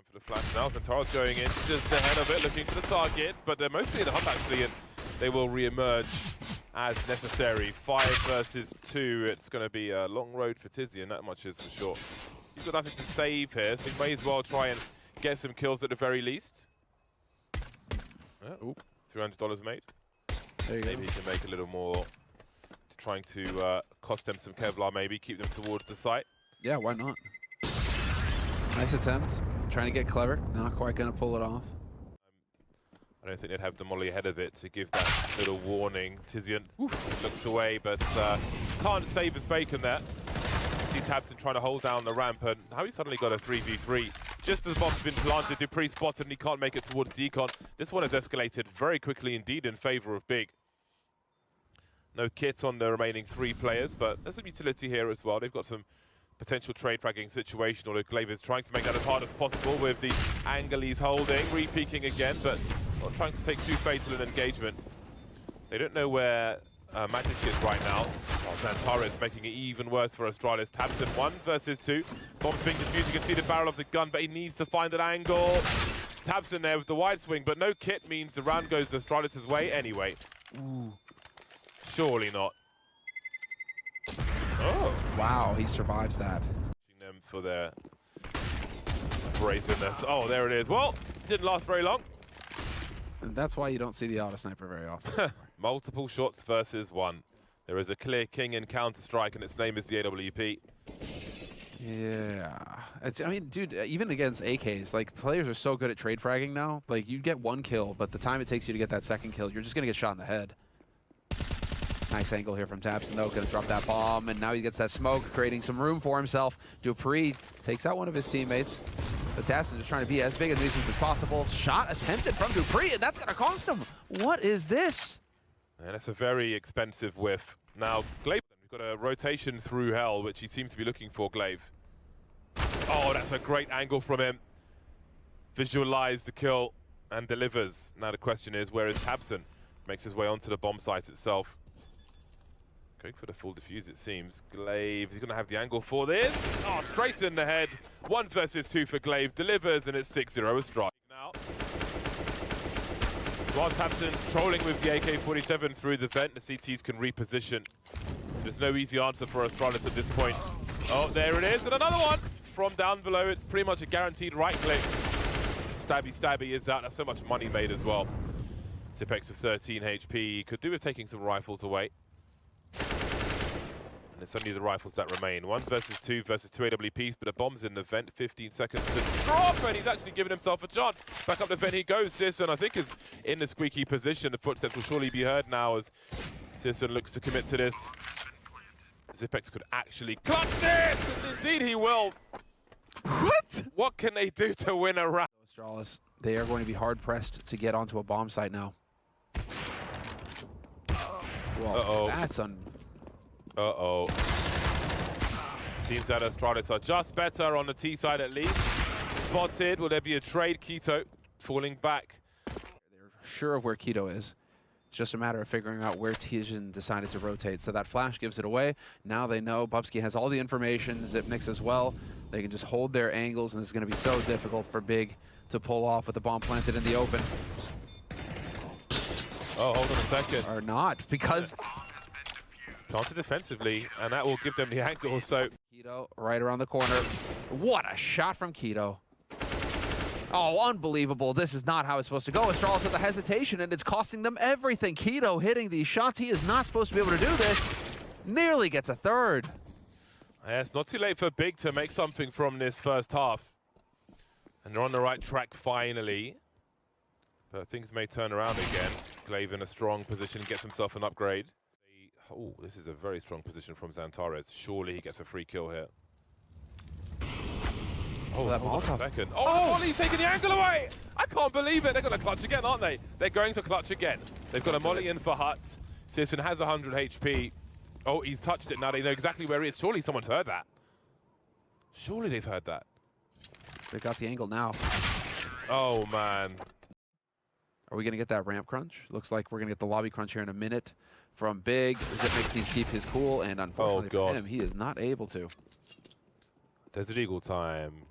For the flash now, Zentaro's going in just ahead of it, looking for the targets, but they're mostly in the hub actually, and they will re-emerge as necessary. 5 versus 2, it's going to be a long road for Tizian, that much is for sure. He's got nothing to save here, so he may as well try and get some kills at the very least. Oh, $300 made. Maybe he can make a little more, trying to cost them some Kevlar maybe, keep them towards the site. Yeah, why not? Nice attempt. Trying to get clever. Not quite going to pull it off. I don't think they'd have the molly ahead of it to give that little warning. Tizian looks away, but can't save his bacon there. See Tabson trying to hold down the ramp, and how he suddenly got a 3v3. Just as the bomb's been planted, Dupree spotted, and he can't make it towards Decon. This one has escalated very quickly indeed in favor of Big. No kit on the remaining 3 players, but there's some utility here as well. They've got some potential trade fragging situation, although Glaive is trying to make that as hard as possible with the angle he's holding, re-peeking again, but not trying to take too fatal an engagement. They don't know where Magic is right now. Oh, Zantara is making it even worse for Astralis. Tabson 1 versus 2. Bomb's being defused, you can see the barrel of the gun, but he needs to find an angle. Tabson there with the wide swing, but no kit means the round goes Astralis' way anyway. Ooh. Surely not. Oh. Wow, he survives that. Them for their brazenness. Oh, there it is. Well, didn't last very long. And that's why you don't see the auto sniper very often. Multiple shots versus 1. There is a clear king in Counter-Strike, and its name is the AWP. Yeah. I mean, dude, even against AKs, like, players are so good at trade fragging now. Like, you get 1 kill, but the time it takes you to get that 2nd kill, you're just going to get shot in the head. Nice angle here from Tabson, though. Going to drop that bomb, and now he gets that smoke, creating some room for himself. Dupree takes out one of his teammates. But Tabson just trying to be as big a nuisance as possible. Shot attempted from Dupree, and that's going to cost him. What is this? And that's a very expensive whiff. Now, Glaive, we've got a rotation through hell, which he seems to be looking for, Glaive. Oh, that's a great angle from him. Visualize the kill and delivers. Now the question is, where is Tabson? Makes his way onto the bomb site itself. Going for the full defuse, it seems. Glaive, he's going to have the angle for this. Oh, straight in the head. 1 versus 2 for Glaive. Delivers, and it's 6-0 a strike. Now, while Tabson's trolling with the AK-47 through the vent, the CTs can reposition. So there's no easy answer for Astralis at this point. Oh, there it is, and another one from down below. It's pretty much a guaranteed right click. Stabby, stabby is out. That's so much money made as well. Zipex with 13 HP. Could do with taking some rifles away. And it's only the rifles that remain. 1 versus 2 versus 2 AWPs, but a bomb's in the vent. 15 seconds to drop, and he's actually given himself a chance. Back up the vent he goes. Sisson, I think, is in the squeaky position. The footsteps will surely be heard now as Sisson looks to commit to this. Zipex could actually clutch this! Indeed he will. What? What can they do to win a round? Astralis, they are going to be hard-pressed to get onto a bomb site now. Well, that's Uh-oh. Seems that Astralis are just better on the T side at least. Spotted. Will there be a trade? Keto falling back. They're sure of where Keto is. It's just a matter of figuring out where Tizian decided to rotate. So that flash gives it away. Now they know Bubsky has all the information. Zipnix as well. They can just hold their angles, and this is going to be so difficult for Big to pull off with the bomb planted in the open. Oh, hold on a second. Or not, because planted defensively, and that will give them the angle, so... Keto right around the corner. What a shot from Keto. Oh, unbelievable. This is not how it's supposed to go. Astralis with the hesitation, and it's costing them everything. Keto hitting these shots. He is not supposed to be able to do this. Nearly gets a 3rd. Yeah, it's not too late for Big to make something from this first half. And they're on the right track finally. But things may turn around again. Glaive in a strong position, gets himself an upgrade. Oh, this is a very strong position from Zantares. Surely he gets a free kill here. Oh, hold on a second. Oh, Molly taking the angle away! I can't believe it. They're going to clutch again, aren't they? They're going to clutch again. They've got a Molly in for Hut. Sisson has 100 HP. Oh, he's touched it now. They know exactly where he is. Surely someone's heard that. Surely they've heard that. They got the angle now. Oh, man. Are we going to get that ramp crunch? Looks like we're going to get the lobby crunch here in a minute from Big. Zipnix needs to keep his cool, and unfortunately for him, he is not able to. Desert Eagle time.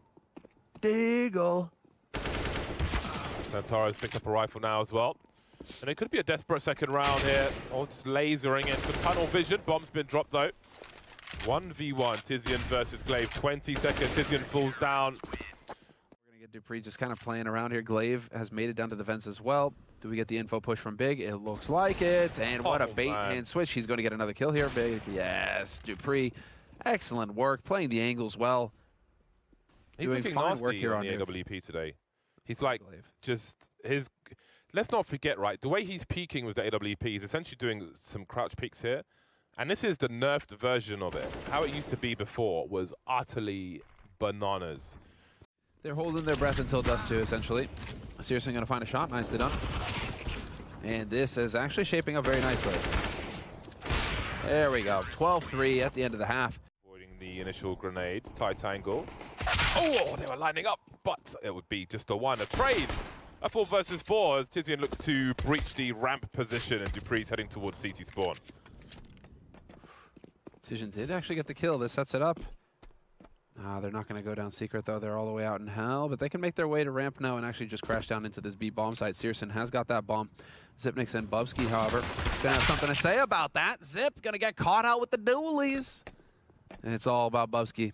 Deagle. Santaro's picked up a rifle now as well. And it could be a desperate second round here. Oh, just lasering into tunnel vision. Bomb's been dropped though. 1v1, Tizian versus Glaive. 20 seconds, Tizian falls down. We're going to get Dupree just kind of playing around here. Glaive has made it down to the vents as well. Do we get the info push from Big? It looks like it. And what a bait and switch. He's going to get another kill here. Big, yes, Dupree. Excellent work, playing the angles well. He's looking nasty here on the AWP today. He's like, just his... Let's not forget, right, the way he's peeking with the AWP, he's essentially doing some crouch peeks here. And this is the nerfed version of it. How it used to be before was utterly bananas. They're holding their breath until Dust 2, essentially. Seriously going to find a shot. Nicely done. And this is actually shaping up very nicely. There we go. 12-3 at the end of the half. Avoiding the initial grenade. Tight angle. Oh, they were lining up, but it would be just a trade. A 4 versus 4 as Tizian looks to breach the ramp position and Dupree's heading towards CT spawn. Tizian did actually get the kill. This sets it up. They're not going to go down secret, though. They're all the way out in hell, but they can make their way to ramp now and actually just crash down into this B bomb site. Searson has got that bomb. Zipnik's and Bubsky, however, going to have something to say about that. Zip going to get caught out with the dualies. And it's all about Bubsky.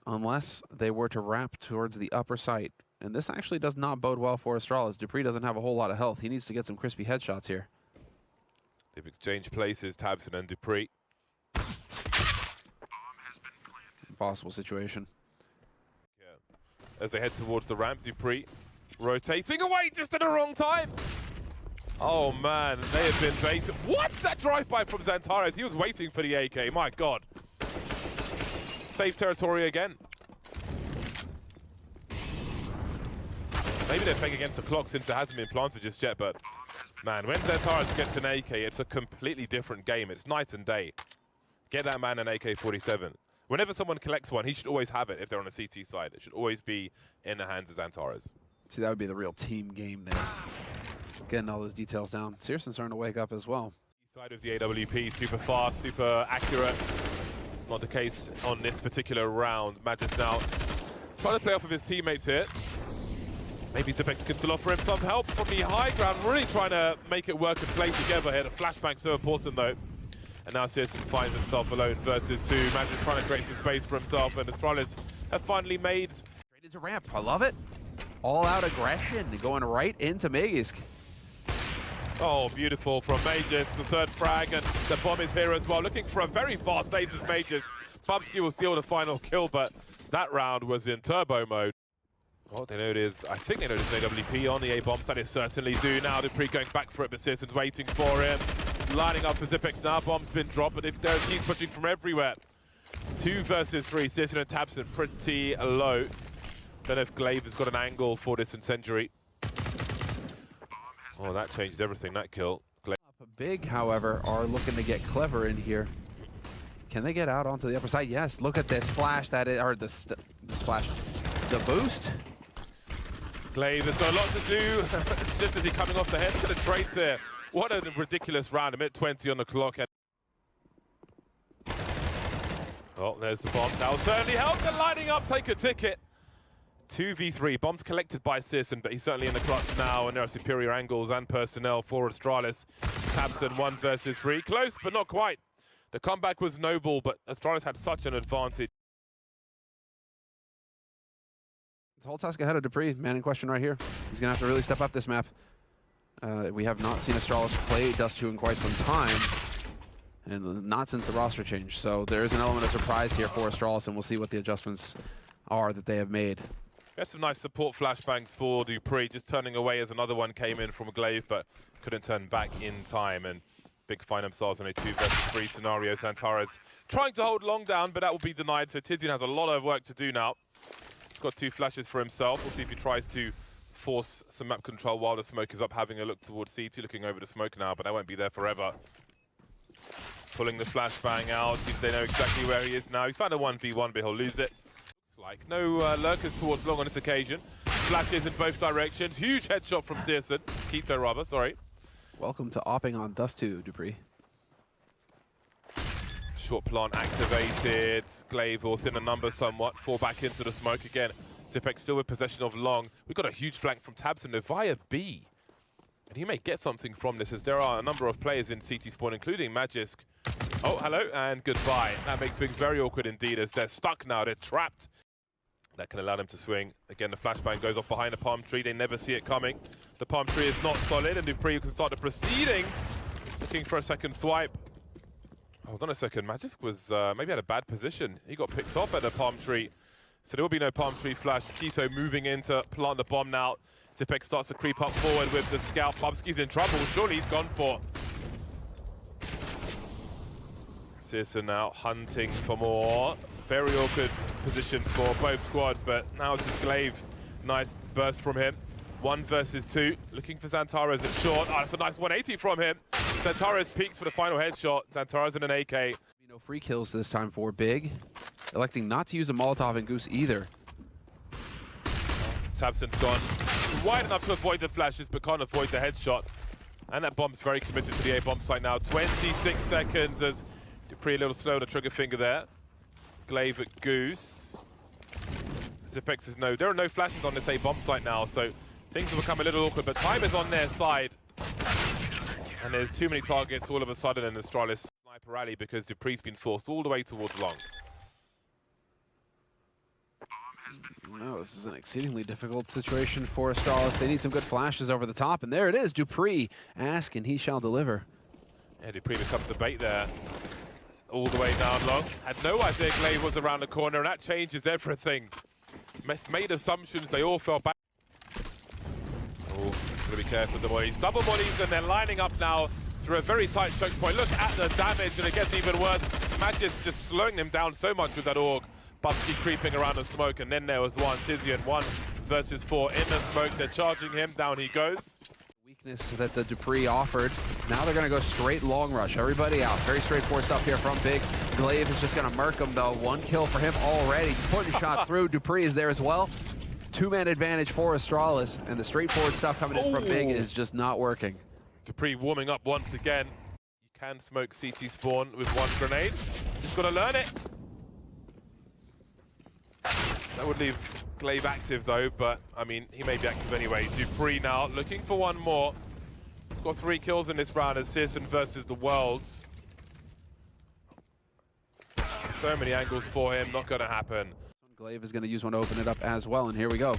Unless they were to ramp towards the upper site. And this actually does not bode well for Astralis. Dupree doesn't have a whole lot of health. He needs to get some crispy headshots here. They've exchanged places, Tabson and Dupree. Impossible situation. Yeah. As they head towards the ramp, Dupree rotating away just at the wrong time. Oh man, they have been baited. What? That drive-by from Xantares. He was waiting for the AK, my god. Safe territory again. Maybe they're playing against the clock since it hasn't been planted just yet, but man, when Xantares gets an AK, it's a completely different game. It's night and day. Get that man an AK-47. Whenever someone collects one, he should always have it if they're on a CT side. It should always be in the hands of Xantares. See, that would be the real team game there. Getting all those details down. Searson's starting to wake up as well. Side of the AWP, super fast, super accurate. Not the case on this particular round. Magis now trying to play off of his teammates here. Maybe Zipex can still offer him some help from the high ground. Really trying to make it work and play together here. The flashbang so important though. And now Searson finds himself alone versus 2. Magis trying to create some space for himself, and Astralis have finally made... Straight into ramp. I love it. All out aggression going right into Magisk. Oh, beautiful from Magis, the third frag, and the bomb is here as well. Looking for a very fast ace as Magis. Bubsky will seal the final kill, but that round was in turbo mode. Well, they know it is, I think they know there's an AWP on the A-bombs, that is certainly do now. Dupree going back for it, but Searson's waiting for him. Lining up for Zipex now, bomb's been dropped, but if there are teams pushing from everywhere. 2 versus 3, Searson and Tabson pretty low. Don't know if Glaive has got an angle for this incendiary. Oh, that changes everything, that kill. Big, however, are looking to get clever in here. Can they get out onto the upper side? Yes, look at this flash that is, or this splash. The boost. Glaive has got a lot to do. Just as he's coming off the head, look at the trades here. What a ridiculous round, a minute 20 on the clock. Oh, there's the bomb. That will certainly help. They're lining up, take a ticket. 2v3, bombs collected by Searson, but he's certainly in the clutch now, and there are superior angles and personnel for Astralis. Tabson 1 versus 3. Close, but not quite. The comeback was noble, but Astralis had such an advantage. The whole task ahead of Dupree, man in question right here. He's going to have to really step up this map. We have not seen Astralis play Dust 2 in quite some time, and not since the roster change. So there is an element of surprise here for Astralis, and we'll see what the adjustments are that they have made. Got some nice support flashbangs for Dupree, just turning away as another one came in from a Glaive, but couldn't turn back in time. And Big find themselves in a 2 versus 3 scenario. Xantares trying to hold long down, but that will be denied. So Tizian has a lot of work to do now. He's got 2 flashes for himself. We'll see if he tries to force some map control while the smoke is up, having a look towards CT, looking over the smoke now, but that won't be there forever. Pulling the flashbang out, they know exactly where he is now. He's found a 1v1, but he'll lose it. Looks like no lurkers towards long on this occasion. Flashes in both directions. Huge headshot from Searson. Keto, rather, sorry. Welcome to opping on Dust 2, Dupree. Short plant activated. Glaive will thin a number somewhat. Fall back into the smoke again. Zipex still with possession of long. We've got a huge flank from Tabson via B. And he may get something from this, as there are a number of players in CT spawn, including Magisk. Oh, hello, and goodbye. That makes things very awkward indeed, as they're stuck now, they're trapped. That can allow them to swing. Again, the flashbang goes off behind the palm tree. They never see it coming. The palm tree is not solid, and dupreeh can start the proceedings. Looking for a second swipe. Hold on a second, Magisk was, maybe had a bad position. He got picked off at the palm tree. So there will be no palm tree flash. Keto moving in to plant the bomb now. Zipex starts to creep up forward with the scout. Bubsky's in trouble. Surely he's gone for. Searson now hunting for more. Very awkward position for both squads, but now it's just Glaive. Nice burst from him. 1 versus 2. Looking for Xantares at short. Oh, that's a nice 180 from him. Xantares peaks for the final headshot. Xantares in an AK. No free kills this time for Big. Electing not to use a Molotov and Goose either. Tabson's gone wide enough to avoid the flashes, but can't avoid the headshot. And that bomb's very committed to the A bomb site now. 26 seconds as dupreeh a little slow on the trigger finger there. Glaive at Goose. Zipex is there are no flashes on this A bomb site now, so things have become a little awkward, but time is on their side. And there's too many targets all of a sudden in Astralis sniper rally because dupreeh's been forced all the way towards long. No, this is an exceedingly difficult situation for Astralis. They need some good flashes over the top, and there it is. dupreeh, ask and he shall deliver. Yeah, dupreeh becomes the bait there. All the way down long. Had no idea Glaive was around the corner, and that changes everything. Made assumptions, they all fell back. Oh, gotta be careful with the mollies. Double mollies, and they're lining up now through a very tight choke point. Look at the damage, and it gets even worse. Magisk just slowing them down so much with that AUG. Bubsky creeping around the smoke, and then there was one. Tizian 1 versus 4 in the smoke. They're charging him, down he goes. Weakness that dupreeh offered. Now they're going to go straight long rush. Everybody out. Very straightforward stuff here from Big. Glaive is just going to murk him, though. 1 kill for him already. Putting shots through. dupreeh is there as well. 2-man advantage for Astralis, and the straightforward stuff coming in from Big is just not working. dupreeh warming up once again. You can smoke CT spawn with 1 grenade. Just got to learn it. That would leave Glaive active though, but I mean, he may be active anyway. dupreeh now looking for 1 more. He's got 3 kills in this round as Searson versus the Worlds. So many angles for him, not gonna happen. Glaive is gonna use one to open it up as well, and here we go.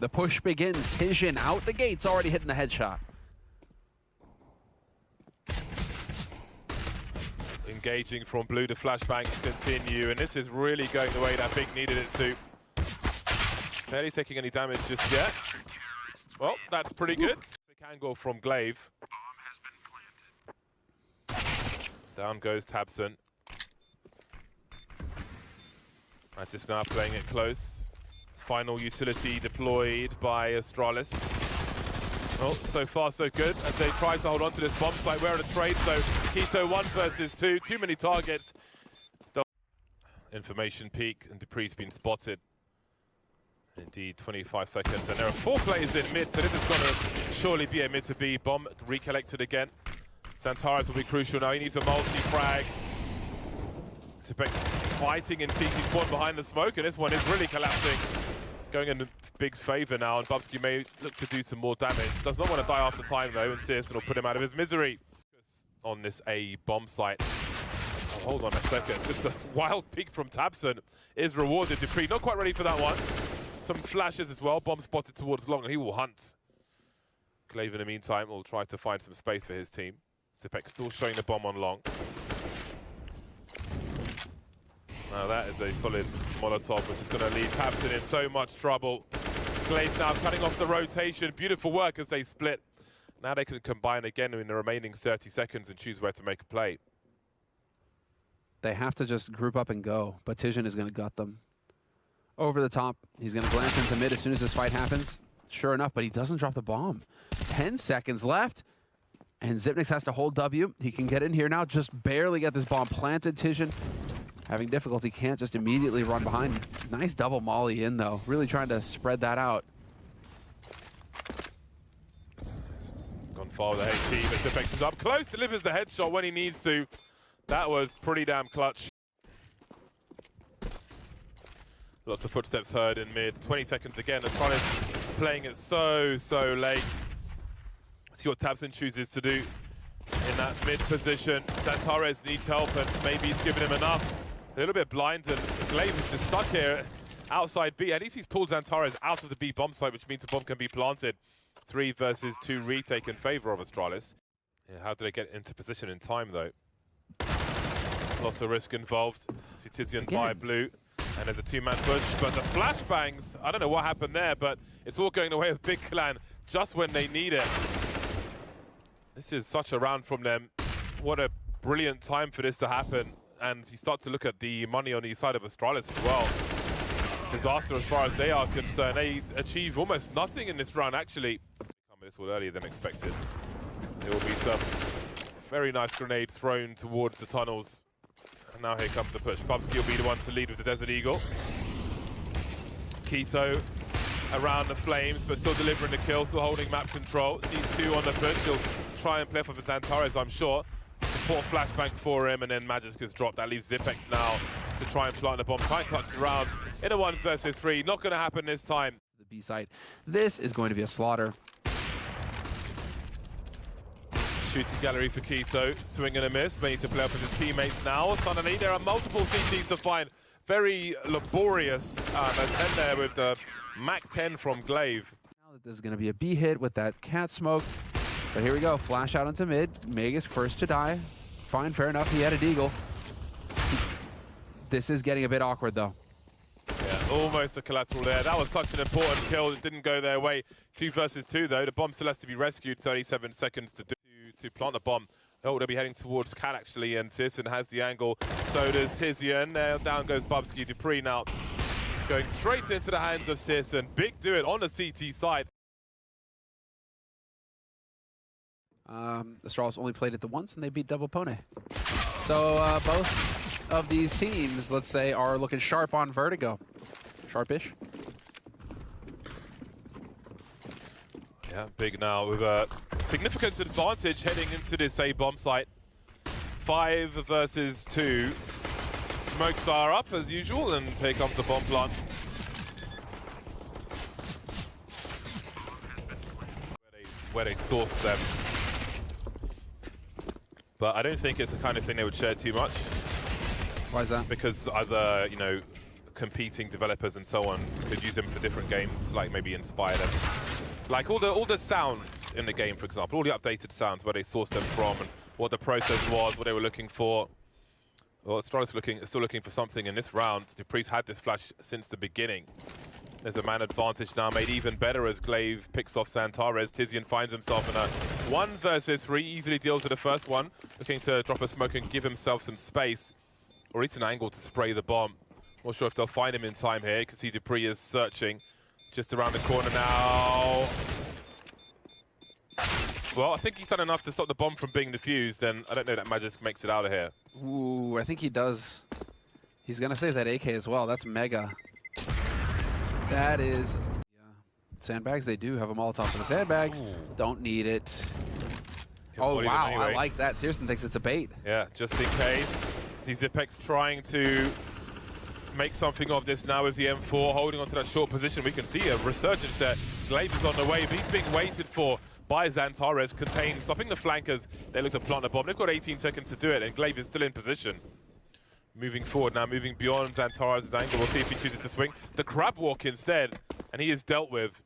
The push begins. Tizian out the gates, already hitting the headshot. Engaging from blue, the flashbangs continue, and this is really going the way that Big needed it to. Barely taking any damage just yet. Well, that's pretty good. Sick angle from Glaive. Down goes Tabson. Just now playing it close. Final utility deployed by Astralis. Well, so far so good as they try to hold on to this bomb site. We're at a trade, so Keto 1 versus 2. Too many targets. Information peak, and dupreeh's been spotted. Indeed, 25 seconds, and there are 4 players in mid, so this is going to surely be a mid to B. Bomb recollected again. Xantares will be crucial now. He needs a multi-frag. Zipex fighting in CT spawn behind the smoke, and this one is really collapsing. Going in Big's favor now, and Bubsky may look to do some more damage. Does not want to die after time though, and Searson will put him out of his misery. On this A bomb site. Oh, hold on a second. Just a wild peek from Tabson is rewarded. dupreeh not quite ready for that one. Some flashes as well. Bomb spotted towards long, and he will hunt. Glaive in the meantime will try to find some space for his team. Zipex still showing the bomb on long. Now that is a solid Molotov, which is going to leave Tabson in so much trouble. Glaive now cutting off the rotation. Beautiful work as they split. Now they can combine again in the remaining 30 seconds and choose where to make a play. They have to just group up and go, but Tizian is going to gut them. Over the top, he's going to glance into mid as soon as this fight happens. Sure enough, but he doesn't drop the bomb. 10 seconds left, and Xyp9x has to hold W. He can get in here now, just barely get this bomb planted. Tizian having difficulty, can't just immediately run behind. Nice double molly in, though. Really trying to spread that out. Gone far with the HP, but Xyp9x is up close, delivers the headshot when he needs to. That was pretty damn clutch. Lots of footsteps heard in mid. 20 seconds again. Astralis playing it so late. See what Tabson chooses to do in that mid position. Zantares needs help, and maybe he's given him enough. A little bit blind, and Glaive is just stuck here outside B. At least he's pulled Zantares out of the B bomb site, which means the bomb can be planted. 3 versus 2 retake in favor of Astralis. Yeah, how do they get into position in time, though? Lots of risk involved. See Tizian by blue, and there's a 2-man push, but the flashbangs, I don't know what happened there, but it's all going the way of Big Clan just when they need it. This is such a round from them. What a brilliant time for this to happen. And you start to look at the money on the side of Astralis as well. Disaster as far as they are concerned. They achieve almost nothing in this round, actually. Coming this one earlier than expected. There will be some very nice grenades thrown towards the tunnels. And now here comes the push. Bubsky will be the one to lead with the Desert Eagle. Keto around the flames, but still delivering the kill, still holding map control. Sees 2 on the push. He'll try and play for Zantares, I'm sure. Support flashbangs for him, and then Magic gets dropped. That leaves Zipex now to try and plant the bomb. Try and clutch the round in a 1 versus 3. Not going to happen this time. The B side. This is going to be a slaughter. Shooting gallery for Keto. Swing and a miss. May need to play up with his teammates now. Suddenly, there are multiple CTs to find. Very laborious attempt there with the Mac 10 from Glaive. Now that this is going to be a B hit with that cat smoke. But here we go, flash out into mid. Magus first to die. Fine, fair enough, he had a deagle. This is getting a bit awkward though. Yeah, almost a collateral there. That was such an important kill. It didn't go their way. 2 versus 2 though. The bomb still has to be rescued. 37 seconds to plant the bomb. Oh, they'll be heading towards Cat actually, and Sisson has the angle. So does Tizian. Down goes Bubsky. Dupree now going straight into the hands of Sisson. Big do it on the CT side. Astralis only played it the once, and they beat Double Pone. So both of these teams, let's say, are looking sharp on Vertigo. Sharpish. Yeah, Big now with a significant advantage heading into this A bomb site. 5 versus 2. Smokes are up as usual, and here comes the bomb plant. Where they source them. But I don't think it's the kind of thing they would share too much. Why is that? Because other, competing developers and so on could use them for different games, like maybe inspire them. Like all the sounds in the game, for example, all the updated sounds, where they sourced them from and what the process was, what they were looking for. Well, Astralis still looking for something in this round. Dupree's had this flash since the beginning. There's a man advantage now, made even better as Glaive picks off Zantares. Tizian finds himself in a 1 versus 3, easily deals with the first one, looking to drop a smoke and give himself some space, or at least an angle to spray the bomb. Not sure if they'll find him in time here. You can see Dupree is searching just around the corner now. Well, I think he's done enough to stop the bomb from being defused, and I don't know that Magic makes it out of here. Ooh, I think he does. He's going to save that AK as well. That's mega. That is... Yeah. Sandbags, they do have a Molotov for the sandbags. Ooh. Don't need it. Oh, wow, anyway. I like that. Searson thinks it's a bait. Yeah, just in case. See Zipex trying to make something of this now with the M4, holding onto that short position. We can see a resurgence there. Glaive is on the way, but he's being waited for by Zantares, contained, stopping the flankers. They look to plant the bomb. They've got 18 seconds to do it, and Glaive is still in position. Moving forward now, moving beyond Zantares' angle. We'll see if he chooses to swing. The crab walk instead, and he is dealt with.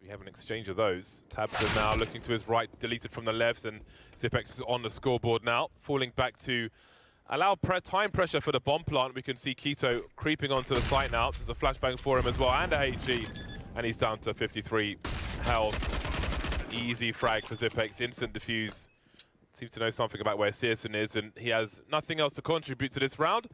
We have an exchange of those. Tabson now looking to his right, deleted from the left, and Zipex is on the scoreboard now, falling back to allow time pressure for the bomb plant. We can see Keto creeping onto the site now. There's a flashbang for him as well, and a HE, and he's down to 53 health. Easy frag for Zipex, instant defuse. Seems to know something about where Searson is, and he has nothing else to contribute to this round.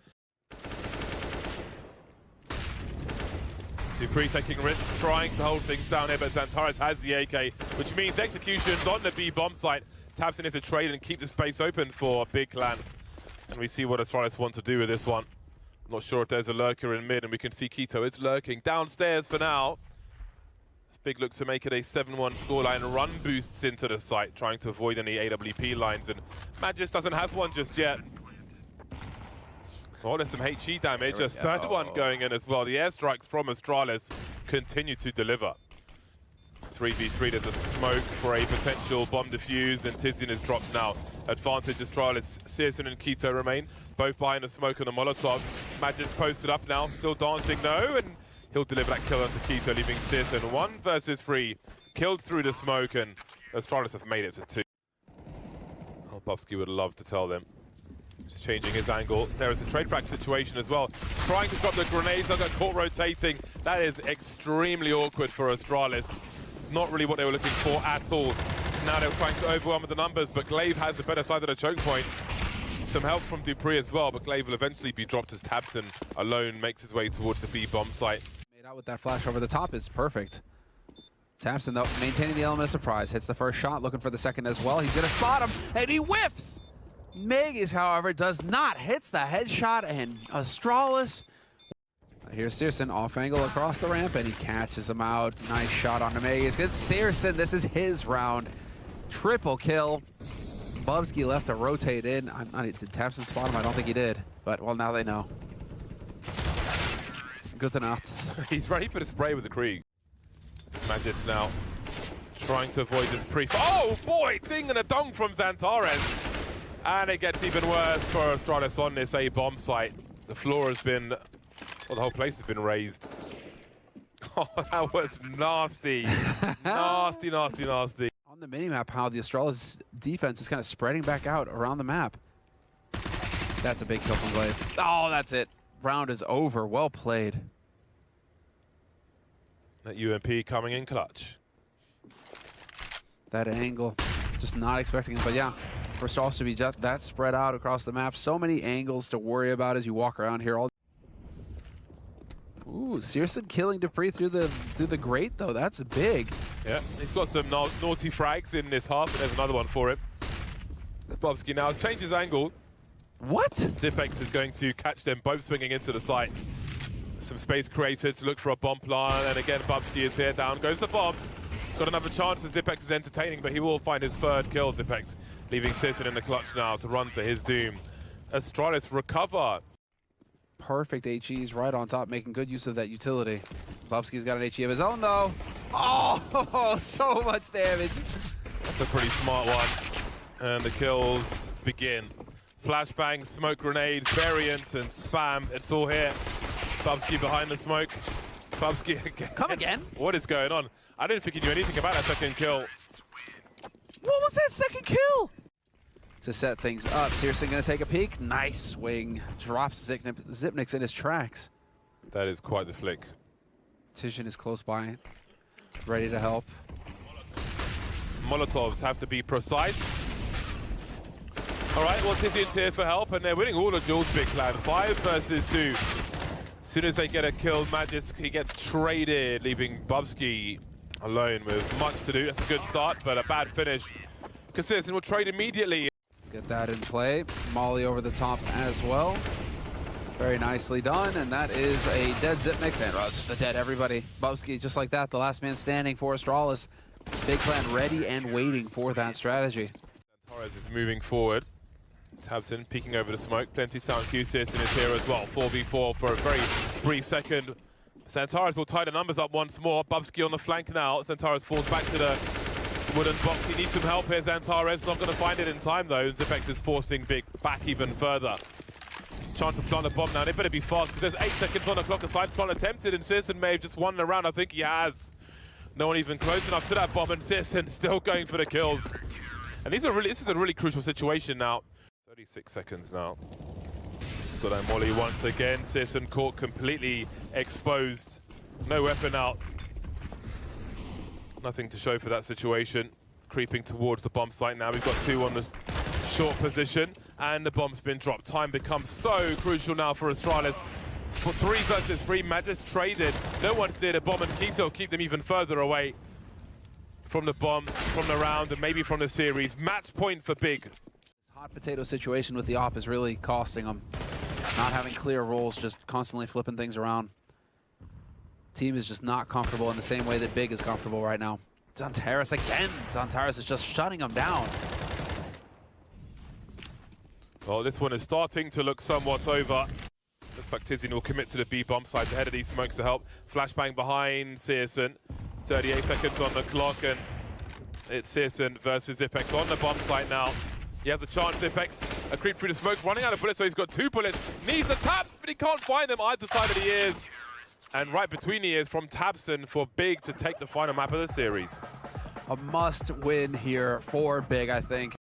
Dupree taking risks, trying to hold things down here, but Zantares has the AK, which means executions on the B bomb site. Tabson is a trade and keep the space open for Big Clan. And we see what Astralis want to do with this one. I'm not sure if there's a lurker in mid, and we can see Keto is lurking downstairs for now. This Big look to make it a 7-1 scoreline. Run boosts into the site, trying to avoid any AWP lines, and Magis doesn't have one just yet. Oh, there's some HE damage. There A we third go. one going in as well. The airstrikes from Astralis continue to deliver. 3v3, there's a smoke for a potential bomb defuse, and Tizian is dropped now. Advantage Astralis, Searson and Keto remain, both behind the smoke and the Molotov. Magic's posted up now, still dancing, no, and he'll deliver that kill onto Keto, leaving Searson 1 versus 3. Killed through the smoke, and Astralis have made it to 2. Oh, Bubsky would love to tell them. Just changing his angle. There is a trade frag situation as well. Trying to drop the grenades, I got caught rotating. That is extremely awkward for Astralis. Not really what they were looking for at all. Now they're trying to overwhelm with the numbers, but Glaive has the better side of the choke point. Some help from Dupree as well, but Glaive will eventually be dropped as Tabson alone makes his way towards the B-bomb site. Made out with that flash over the top is perfect. Tabson, though, maintaining the element of surprise. Hits the first shot, looking for the second as well. He's going to spot him, and he whiffs! Magus, however, does not. Hits the headshot, and Astralis. Here's Searson, off angle across the ramp, and he catches him out. Nice shot on Magus. It's Searson. This is his round. Triple kill. Bubsky left to rotate in. Did Tabson spot him? I don't think he did. But, well, now they know. Good to know. He's ready for the spray with the Krieg. Magic's now trying to avoid this pre. Oh boy, ding and a dong from Xantares. And it gets even worse for Astralis on this A-bomb site. The floor has been, well, the whole place has been raised. Oh, that was nasty. Nasty, nasty, nasty. On the minimap, how the Astralis defense is kind of spreading back out around the map. That's a big kill from Glaive. Oh, that's it. Round is over. Well played. That UMP coming in clutch. That angle, just not expecting it. But yeah, for Astralis to be just that spread out across the map, so many angles to worry about as you walk around here. Ooh, Searson killing Dupree through the grate though. That's big. Yeah, he's got some naughty frags in this half, and there's another one for him. Bubsky now has changed his angle. What? Zipex is going to catch them both swinging into the site. Some space created to look for a bomb plant, and again Bubsky is here. Down goes the bomb. Got another chance, and Zipex is entertaining, but he will find his third kill. Zipex leaving Searson in the clutch now to run to his doom. Astralis recover. Perfect HEs right on top, making good use of that utility. Bubsky's got an HE of his own though. Oh, so much damage. That's a pretty smart one. And the kills begin. Flashbang, smoke grenades, variants, and spam. It's all here. Bubsky behind the smoke. Bubsky again. Come again? What is going on? I didn't think he knew anything about that second kill. What was that second kill? To set things up, Searson gonna take a peek. Nice swing. Drops Zipnik's in his tracks. That is quite the flick. Tizian is close by, ready to help. Molotovs have to be precise. All right, well, Tizian's here for help, and they're winning all of Jules' big plan. 5 versus 2. As soon as they get a kill, Magis, he gets traded, leaving Bubsky alone with much to do. That's a good start, but a bad finish. Because Searson will trade immediately. Get that in play. Molly over the top as well. Very nicely done, and that is a dead Zipnik, and just a dead everybody. Bubsky, just like that, the last man standing for Astralis. Big plan ready and waiting for that strategy. Torres is moving forward. Tabson peeking over the smoke. Plenty sound Q. Searson is here as well. 4v4 for a very brief second. Xantares will tie the numbers up once more. Bubsky on the flank now. Xantares falls back to the wooden box. He needs some help here. Xantares not going to find it in time though. Zipex is forcing Big back even further. Chance to plant the bomb now. They better be fast because there's 8 seconds on the clock. A side plant attempted, and Searson may have just won the round. I think he has. No one even close enough to that bomb, and Searson still going for the kills. And this is a really crucial situation now. 36 seconds now. Got that molly once again. Searson caught completely exposed. No weapon out. Nothing to show for that situation. Creeping towards the bomb site now. We've got 2 on the short position, and the bomb's been dropped. Time becomes so crucial now for Astralis. For 3 versus 3, Magis traded. No one's near the bomb, and Keto keep them even further away from the bomb, from the round, and maybe from the series. Match point for Big. This hot potato situation with the op is really costing them. Not having clear roles, just constantly flipping things around. Team is just not comfortable in the same way that Big is comfortable right now. Xantares again. Xantares is just shutting him down. Well, this one is starting to look somewhat over. Looks like Tizian will commit to the B bomb side ahead of these smokes to help. Flashbang behind Searson. 38 seconds on the clock, and it's Searson versus Ipex on the bomb site now. He has a chance, Ipex. A creep through the smokes, running out of bullets, so he's got 2 bullets. Needs the taps, but he can't find them either side of the ears. And right between the ears from Tabson for Big to take the final map of the series. A must win here for Big, I think.